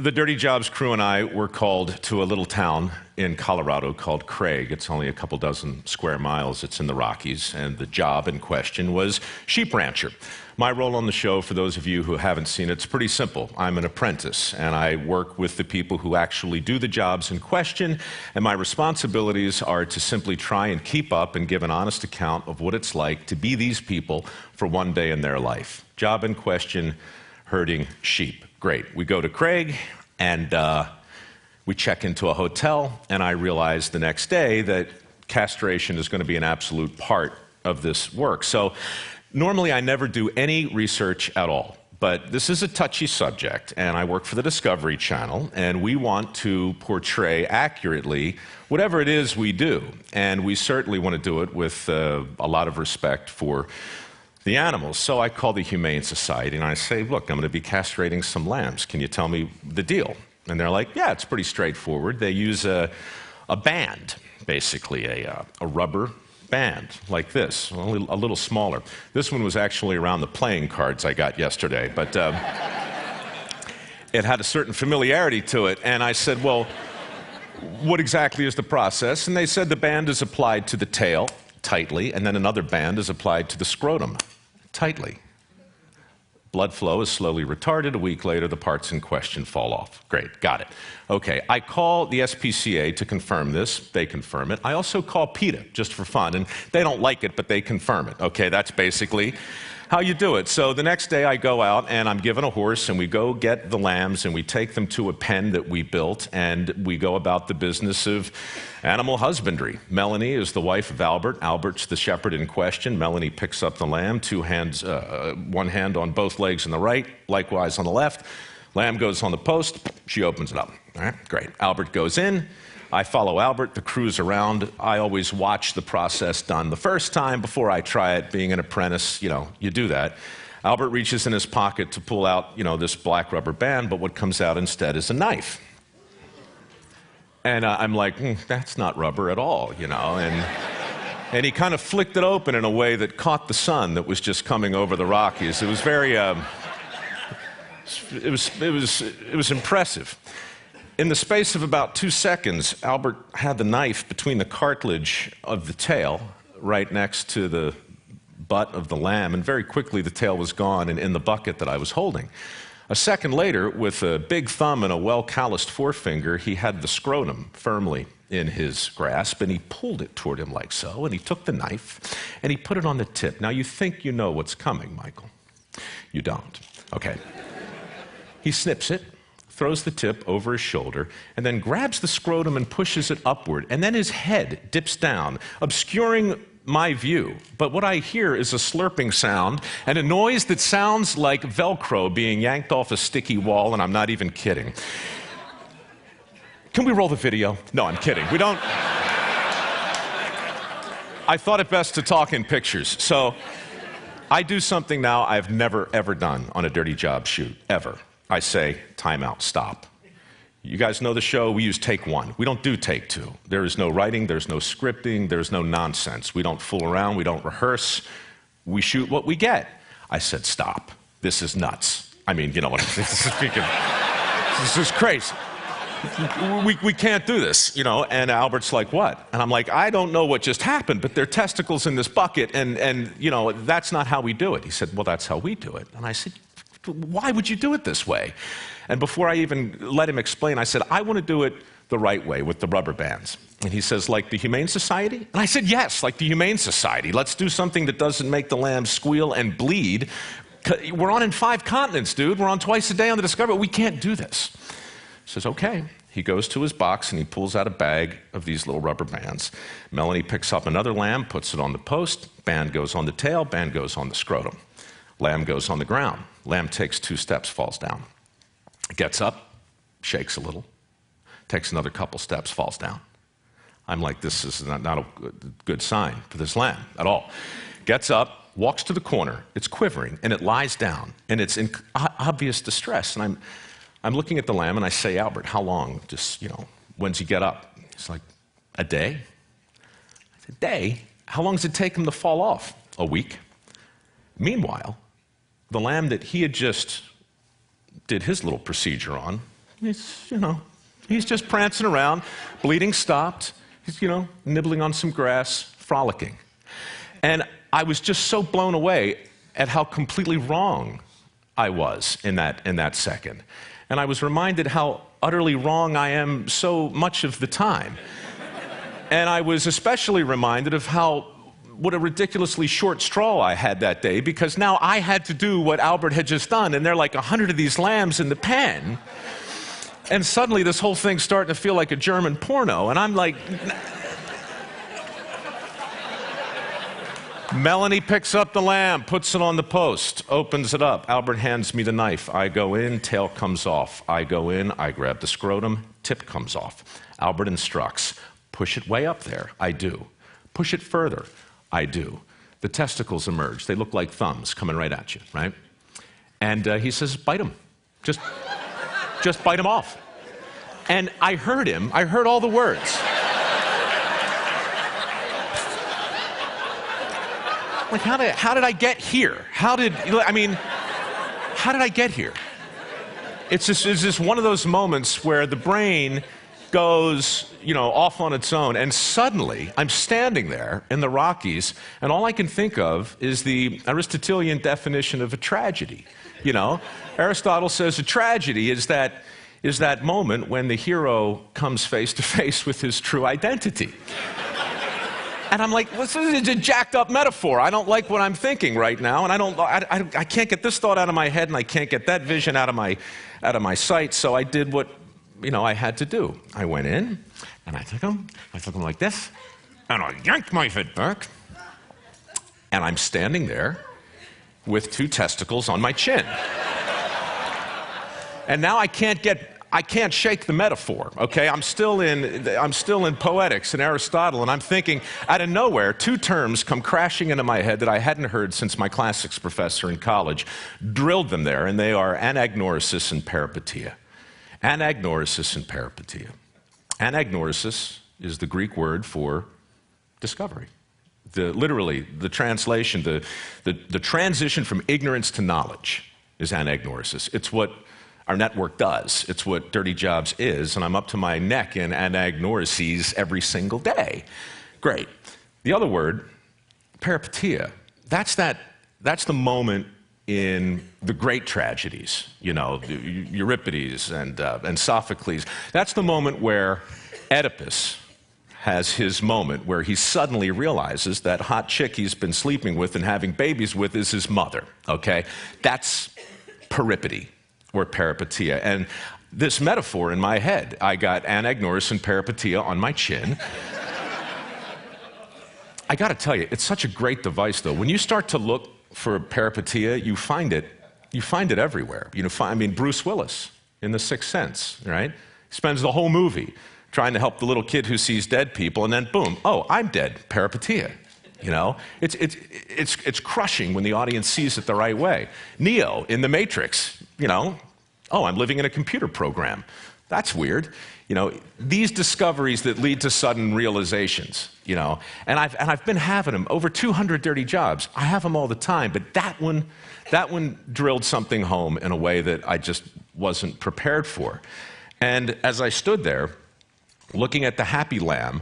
The Dirty Jobs crew and I were called to a little town in Colorado called Craig. It's only a couple dozen square miles. It's in the Rockies, and the job in question was sheep rancher. My role on the show, for those of you who haven't seen it, it's pretty simple. I'm an apprentice, and I work with the people who actually do the jobs in question, and my responsibilities are to simply try and keep up and give an honest account of what it's like to be these people for one day in their life. Job in question, herding sheep. Great. We go to Craig, and we check into a hotel, and I realize the next day that castration is going to be an absolute part of this work. So normally I never do any research at all, but this is a touchy subject, and I work for the Discovery Channel, and we want to portray accurately whatever it is we do, and we certainly want to do it with a lot of respect for the animals. So I call the Humane Society and I say, look, I'm going to be castrating some lambs. Can you tell me the deal? And they're like, yeah, it's pretty straightforward. They use a band, basically a rubber band like this, only a little smaller. This one was actually around the playing cards I got yesterday, but it had a certain familiarity to it. And I said, well, what exactly is the process? And they said the band is applied to the tail tightly, and then another band is applied to the scrotum tightly. Blood flow is slowly retarded. A week later, the parts in question fall off. Great, got it. Okay, I call the SPCA to confirm this. They confirm it. I also call PETA, just for fun, and they don't like it, but they confirm it. Okay, that's basically how you do it. So the next day I go out and I'm given a horse and we go get the lambs and we take them to a pen that we built and we go about the business of animal husbandry. Melanie is the wife of Albert. Albert's the shepherd in question. Melanie picks up the lamb, one hand on both legs on the right, likewise on the left. Lamb goes on the post, she opens it up. All right, great. Albert goes in. I follow Albert, the crew's around. I always watch the process done the first time before I try it. Being an apprentice, you do that. Albert reaches in his pocket to pull out, this black rubber band, but what comes out instead is a knife. And I'm like, that's not rubber at all, And he kind of flicked it open in a way that caught the sun that was just coming over the Rockies. It was very, it was impressive. In the space of about 2 seconds, Albert had the knife between the cartilage of the tail right next to the butt of the lamb, and very quickly the tail was gone and in the bucket that I was holding. A second later, with a big thumb and a well-calloused forefinger, he had the scrotum firmly in his grasp, and he pulled it toward him like so, and he took the knife, and he put it on the tip. Now, you think you know what's coming, Michael. You don't. Okay. He snips it, throws the tip over his shoulder, and then grabs the scrotum and pushes it upward, and then his head dips down, obscuring my view. But what I hear is a slurping sound and a noise that sounds like Velcro being yanked off a sticky wall, and I'm not even kidding. Can we roll the video? No, I'm kidding. We don't. I thought it best to talk in pictures. So I do something now I've never, ever done on a Dirty Job shoot, ever. I say, time out, stop. You guys know the show, we use take one. We don't do take two. There is no writing, there's no scripting, there's no nonsense. We don't fool around, we don't rehearse. We shoot what we get. I said, stop. This is nuts. I mean, you know what I'm saying? This is crazy. We can't do this, and Albert's like, what? And I'm like, I don't know what just happened, but there are testicles in this bucket, and that's not how we do it. He said, well, that's how we do it. And I said, why would you do it this way? And before I even let him explain, I said, I want to do it the right way with the rubber bands. And he says, like the Humane Society? And I said, yes, like the Humane Society. Let's do something that doesn't make the lambs squeal and bleed. We're on in 5 continents, dude. We're on twice a day on the Discovery. We can't do this. He says, okay. He goes to his box and he pulls out a bag of these little rubber bands. Melanie picks up another lamb, puts it on the post. Band goes on the tail, band goes on the scrotum. Lamb goes on the ground. Lamb takes 2 steps, falls down. Gets up, shakes a little, takes another couple steps, falls down. I'm like, this is not a good sign for this lamb at all. Gets up, walks to the corner. It's quivering, and it lies down, and it's in obvious distress. And I'm looking at the lamb, and I say, Albert, how long? Just, when's he get up? He's like, a day. I said, day? How long does it take him to fall off? A week. Meanwhile, the lamb that he had just did his little procedure on He's just prancing around, bleeding stopped, he's, nibbling on some grass, frolicking. And I was just so blown away at how completely wrong I was in that second. And I was reminded how utterly wrong I am so much of the time. And I was especially reminded of what a ridiculously short straw I had that day, because now I had to do what Albert had just done, and there are like 100 of these lambs in the pen. And suddenly this whole thing's starting to feel like a German porno, and I'm like... Melanie picks up the lamb, puts it on the post, opens it up. Albert hands me the knife. I go in, tail comes off. I go in, I grab the scrotum, tip comes off. Albert instructs, push it way up there. I do. Push it further. I do. The testicles emerge. They look like thumbs coming right at you, right? And he says, bite them. Just bite them off. And I heard him. I heard all the words. Like, how did I get here? How did I get here? It's just one of those moments where the brain goes, off on its own, and suddenly I'm standing there in the Rockies, and all I can think of is the Aristotelian definition of a tragedy. Aristotle says a tragedy is that moment when the hero comes face to face with his true identity. And I'm like, this is a jacked up metaphor. I don't like what I'm thinking right now, and I can't get this thought out of my head, and I can't get that vision out of my sight. So I did what I had to do. I went in, and I took him like this, and I yanked my head back, and I'm standing there with two testicles on my chin. And now I can't shake the metaphor, okay? I'm still in poetics and Aristotle, and I'm thinking, out of nowhere, two terms come crashing into my head that I hadn't heard since my classics professor in college drilled them there, and they are anagnorisis and peripeteia. Anagnorisis and peripeteia. Anagnorisis is the Greek word for discovery. Literally, the translation, the transition from ignorance to knowledge is anagnorisis. It's what our network does. It's what Dirty Jobs is, and I'm up to my neck in anagnorisies every single day. Great. The other word, peripeteia, that's the moment in the great tragedies, Euripides and Sophocles. That's the moment where Oedipus has his moment where he suddenly realizes that hot chick he's been sleeping with and having babies with is his mother, okay? That's peripety, or peripeteia. And this metaphor in my head, I got anagnoris and peripeteia on my chin. I got to tell you, it's such a great device, though. When you start to look for peripeteia, you find it everywhere. Bruce Willis in The Sixth Sense, right? Spends the whole movie trying to help the little kid who sees dead people, and then boom, oh, I'm dead, peripeteia. It's crushing when the audience sees it the right way. Neo in The Matrix, oh, I'm living in a computer program. That's weird. These discoveries that lead to sudden realizations, and I've been having them, over 200 dirty jobs. I have them all the time, but that one drilled something home in a way that I just wasn't prepared for. And as I stood there, looking at the happy lamb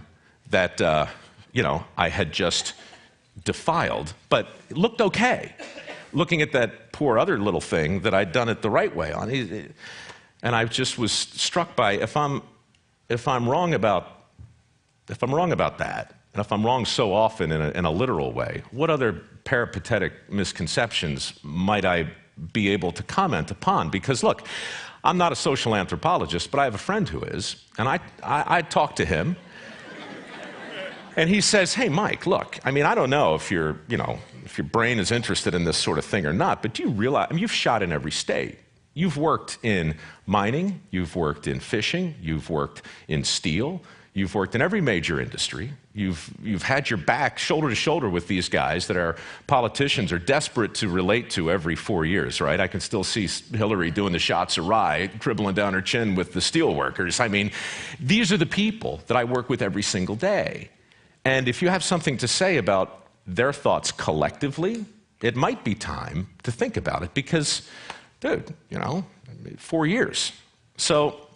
that, I had just defiled, but it looked okay. Looking at that poor other little thing that I'd done it the right way on. And I just was struck by, if I'm wrong about that, and if I'm wrong so often in a literal way, what other peripatetic misconceptions might I be able to comment upon? Because look, I'm not a social anthropologist, but I have a friend who is, and I talked to him, and he says, hey, Mike, look, I don't know if your brain is interested in this sort of thing or not, but do you realize, you've shot in every state. You've worked in mining, you've worked in fishing, you've worked in steel, you've worked in every major industry. You've had your back shoulder to shoulder with these guys that our politicians are desperate to relate to every 4 years, right? I can still see Hillary doing the shots of rye, dribbling down her chin with the steel workers. These are the people that I work with every single day. And if you have something to say about their thoughts collectively, it might be time to think about it because, dude, 4 years. So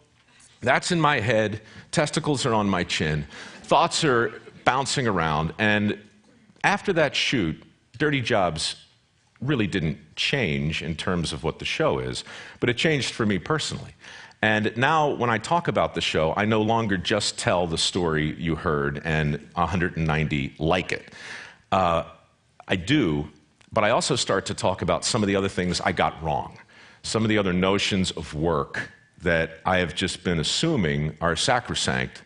That's in my head, testicles are on my chin, thoughts are bouncing around, and after that shoot, Dirty Jobs really didn't change in terms of what the show is, but it changed for me personally. And now when I talk about the show, I no longer just tell the story you heard and 190 like it. I do, but I also start to talk about some of the other things I got wrong, some of the other notions of work that I have just been assuming are sacrosanct,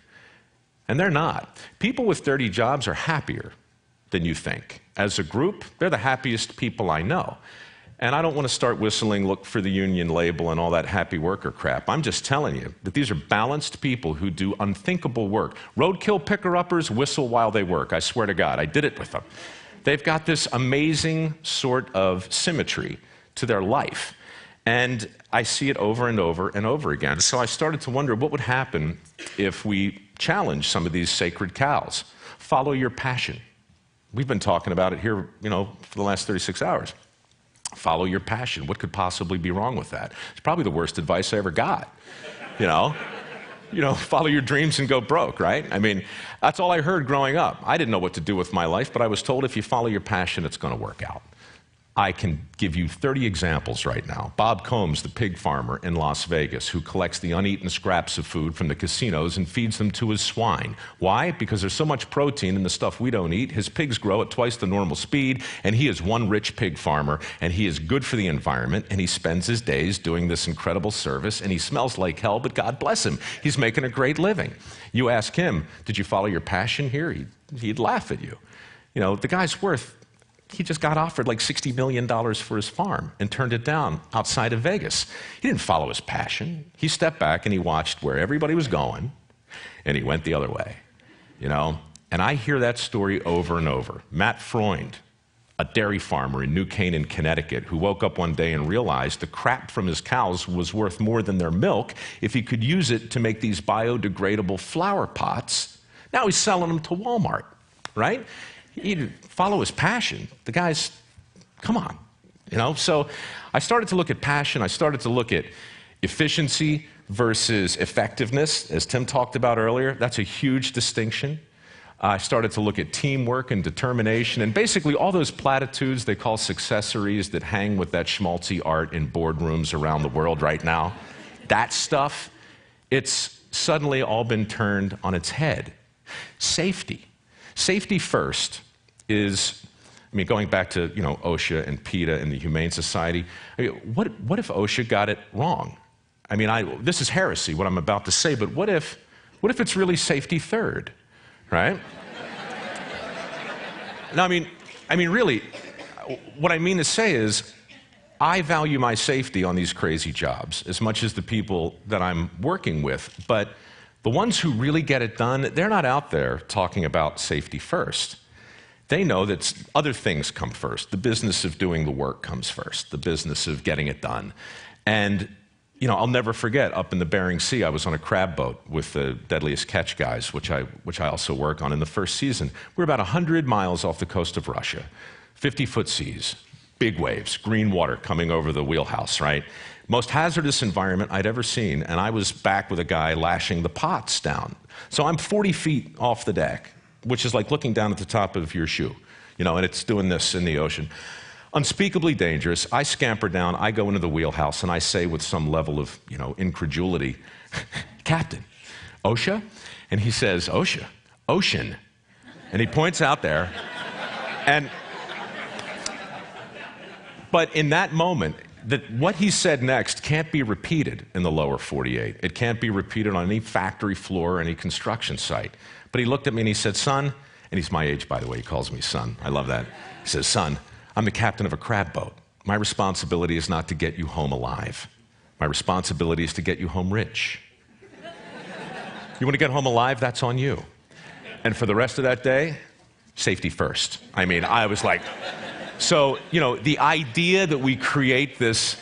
and they're not. People with dirty jobs are happier than you think. As a group, they're the happiest people I know. And I don't want to start whistling, look for the union label and all that happy worker crap. I'm just telling you that these are balanced people who do unthinkable work. Roadkill picker-uppers whistle while they work. I swear to God, I did it with them. They've got this amazing sort of symmetry to their life. And I see it over and over and over again. So I started to wonder what would happen if we challenge some of these sacred cows. Follow your passion. We've been talking about it here, for the last 36 hours. Follow your passion. What could possibly be wrong with that? It's probably the worst advice I ever got. Follow your dreams and go broke, right? I mean, that's all I heard growing up. I didn't know what to do with my life, but I was told if you follow your passion, it's going to work out. I can give you 30 examples right now. Bob Combs, the pig farmer in Las Vegas, who collects the uneaten scraps of food from the casinos and feeds them to his swine. Why? Because there's so much protein in the stuff we don't eat. His pigs grow at twice the normal speed, and he is one rich pig farmer, and he is good for the environment, and he spends his days doing this incredible service, and he smells like hell, but God bless him. He's making a great living. You ask him, did you follow your passion here? He'd laugh at you. The guy's he just got offered like $60 million for his farm and turned it down outside of Vegas. He didn't follow his passion. He stepped back and he watched where everybody was going, and he went the other way, And I hear that story over and over. Matt Freund, a dairy farmer in New Canaan, Connecticut, who woke up one day and realized the crap from his cows was worth more than their milk if he could use it to make these biodegradable flower pots. Now he's selling them to Walmart, right? He didn't follow his passion. The guy's, come on, So I started to look at passion. I started to look at efficiency versus effectiveness, as Tim talked about earlier. That's a huge distinction. I started to look at teamwork and determination, and basically all those platitudes they call successories that hang with that schmaltzy art in boardrooms around the world right now. That stuff, it's suddenly all been turned on its head. Safety. Safety first is, going back to, OSHA and PETA and the Humane Society, what if OSHA got it wrong? This is heresy, what I'm about to say, but what if it's really safety third, right? No, really, what I mean to say is, I value my safety on these crazy jobs as much as the people that I'm working with, but the ones who really get it done, they're not out there talking about safety first. They know that other things come first. The business of doing the work comes first, the business of getting it done. And, I'll never forget, up in the Bering Sea, I was on a crab boat with the Deadliest Catch guys, which I also work on in the first season. We're about 100 miles off the coast of Russia, 50-foot seas, big waves, green water coming over the wheelhouse, right? Most hazardous environment I'd ever seen, and I was back with a guy lashing the pots down. So I'm 40 feet off the deck, which is like looking down at the top of your shoe, and it's doing this in the ocean. Unspeakably dangerous. I scamper down, I go into the wheelhouse, and I say with some level of, incredulity, Captain, OSHA? And he says, OSHA? Ocean. And he points out there, but in that moment, what he said next can't be repeated in the lower 48. It can't be repeated on any factory floor or any construction site. But he looked at me and he said, son, and he's my age, by the way, he calls me son. I love that. He says, son, I'm the captain of a crab boat. My responsibility is not to get you home alive. My responsibility is to get you home rich. You want to get home alive? That's on you. And for the rest of that day, safety first. I was like... So, the idea that we create this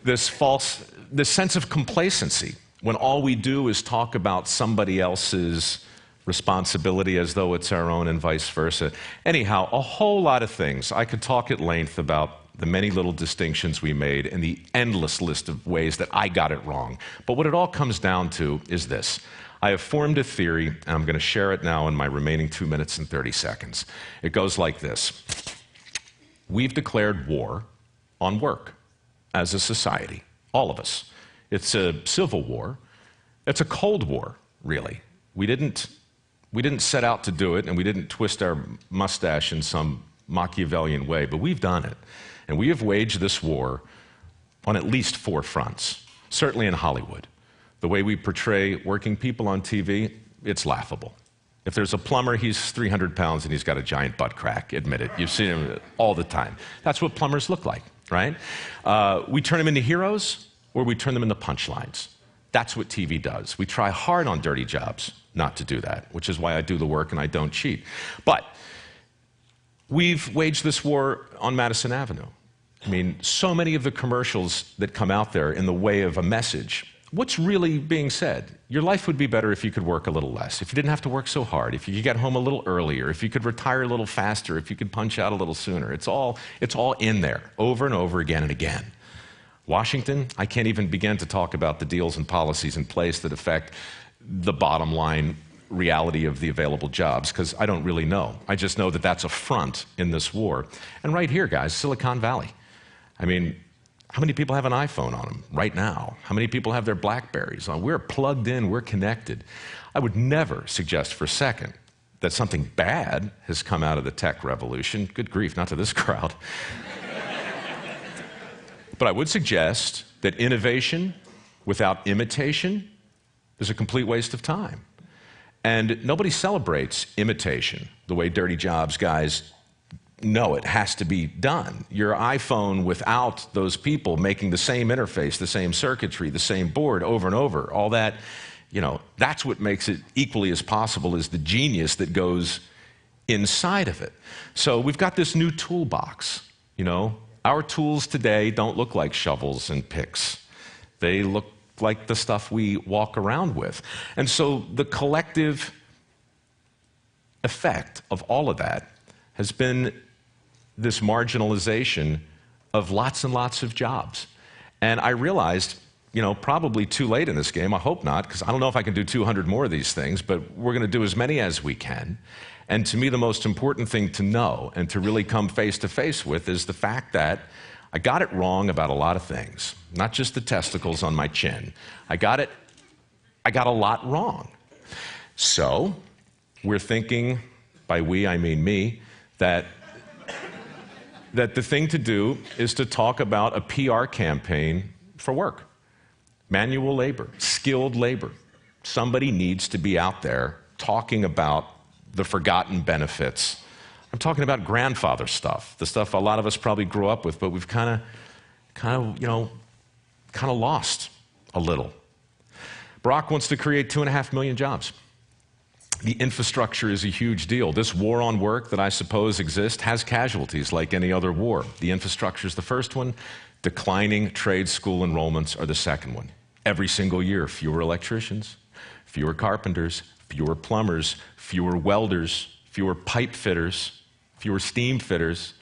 sense of complacency when all we do is talk about somebody else's responsibility as though it's our own and vice versa. Anyhow, a whole lot of things. I could talk at length about the many little distinctions we made, and the endless list of ways that I got it wrong. But what it all comes down to is this. I have formed a theory, and I'm going to share it now in my remaining 2 minutes and 30 seconds. It goes like this. We've declared war on work as a society, all of us. It's a civil war. It's a Cold War, really. We didn't set out to do it, and we didn't twist our mustache in some Machiavellian way, but we've done it. And we have waged this war on at least 4 fronts, certainly in Hollywood. The way we portray working people on TV, it's laughable. If there's a plumber, he's 300 pounds and he's got a giant butt crack, admit it. You've seen him all the time. That's what plumbers look like, right? We turn them into heroes, or we turn them into punchlines. That's what TV does. We try hard on dirty jobs not to do that, which is why I do the work and I don't cheat. But we've waged this war on Madison Avenue. I mean, so many of the commercials that come out there in the way of a message, what's really being said? Your life would be better if you could work a little less, if you didn't have to work so hard, if you could get home a little earlier, if you could retire a little faster, if you could punch out a little sooner. It's all in there, over and over again and again. Washington, I can't even begin to talk about the deals and policies in place that affect the bottom line reality of the available jobs, because I don't really know. I just know that that's a front in this war. And right here, guys, Silicon Valley. I mean, how many people have an iPhone on them right now? How many people have their Blackberries on? We're plugged in, we're connected. I would never suggest for a second that something bad has come out of the tech revolution. Good grief, not to this crowd. But I would suggest that innovation without imitation is a complete waste of time. And nobody celebrates imitation the way dirty jobs guys know it has to be done. Your iPhone without those people making the same interface, the same circuitry, the same board over and over, all that, that's what makes it equally as possible as the genius that goes inside of it. So we've got this new toolbox, Our tools today don't look like shovels and picks. They look like the stuff we walk around with. And so the collective effect of all of that has been this marginalization of lots and lots of jobs. And I realized, probably too late in this game, I hope not, because I don't know if I can do 200 more of these things, but we're going to do as many as we can. And to me, the most important thing to know and to really come face to face with is the fact that I got it wrong about a lot of things, not just the testicles on my chin. I got a lot wrong. So we're thinking, by we I mean me, that the thing to do is to talk about a PR campaign for work. Manual labor, skilled labor. Somebody needs to be out there talking about the forgotten benefits. I'm talking about grandfather stuff, the stuff a lot of us probably grew up with, but we've kind of lost a little. Barack wants to create 2.5 million jobs. The infrastructure is a huge deal. This war on work that I suppose exists has casualties like any other war. The infrastructure is the first one. Declining trade school enrollments are the second one. Every single year, fewer electricians, fewer carpenters, fewer plumbers, fewer welders, fewer pipe fitters, fewer steam fitters.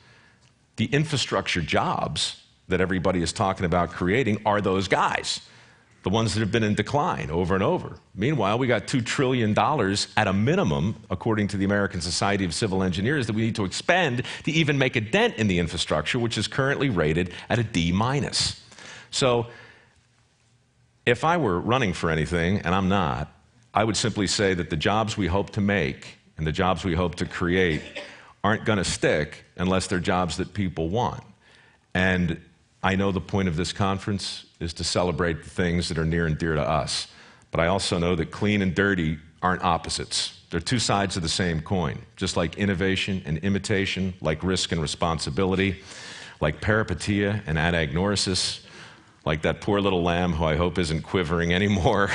The infrastructure jobs that everybody is talking about creating are those guys, the ones that have been in decline over and over. Meanwhile, we got $2 trillion at a minimum, according to the American Society of Civil Engineers, that we need to expend to even make a dent in the infrastructure, which is currently rated at a D-. So if I were running for anything, and I'm not, I would simply say that the jobs we hope to make and the jobs we hope to create aren't going to stick unless they're jobs that people want. And I know the point of this conference is to celebrate the things that are near and dear to us. But I also know that clean and dirty aren't opposites. They're two sides of the same coin. Just like innovation and imitation, like risk and responsibility, like peripeteia and anagnorisis, like that poor little lamb who I hope isn't quivering anymore,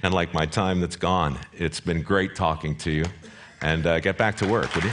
and like my time that's gone. It's been great talking to you. And get back to work, would you?